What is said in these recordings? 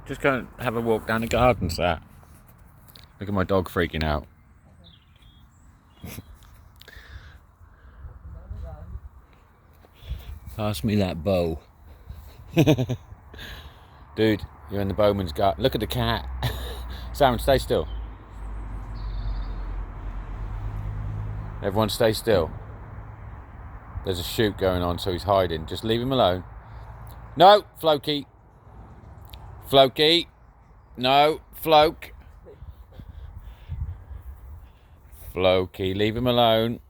Just go and have a walk down the garden, Sat. Look at my dog freaking out. Pass me that bow. Dude, you're in the Bowman's garden. Look at the cat. Simon, stay still. Everyone stay still. There's a shoot going on, so he's hiding. Just leave him alone. No, Floki. Floki. No, Floke. Floki, leave him alone.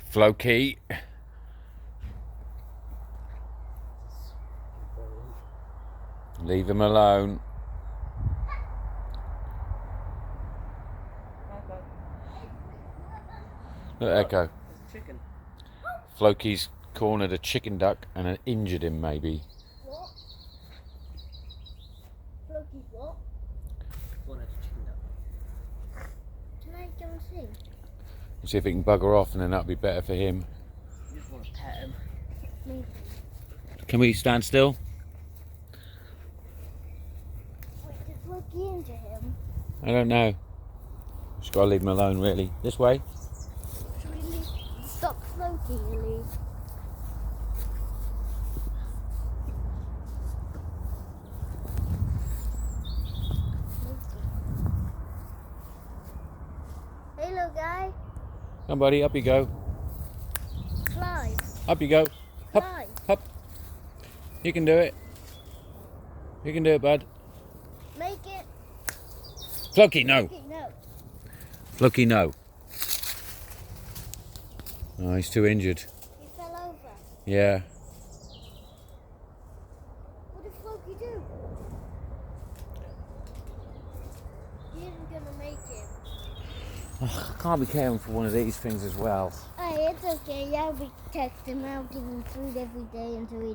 Floki. Leave him alone. Look, Echo. Chicken. Floki's cornered a chicken duck and injured him, maybe. What? Floki, what? One had a chicken duck. Can I go and see? See if he can bugger off, and then that'll be better for him. You just want to pet him. Maybe. Can we stand still? Wait, did Floki injure him? I don't know. Just gotta leave him alone, really. This way. Should we stop Floki and leave? Hey, little guy. Come, buddy. Up you go. Fly. Up you go. Hop, Fly. hop. You can do it. You can do it, bud. Make it. Floki, no. Floki, no. Floki, no. Oh, he's too injured. He fell over. Yeah. What did Floki do? He isn't gonna make it. Oh, I can't be caring for one of these things as well. Hey, it's okay. I'll be texting him. I'll give him food every day until he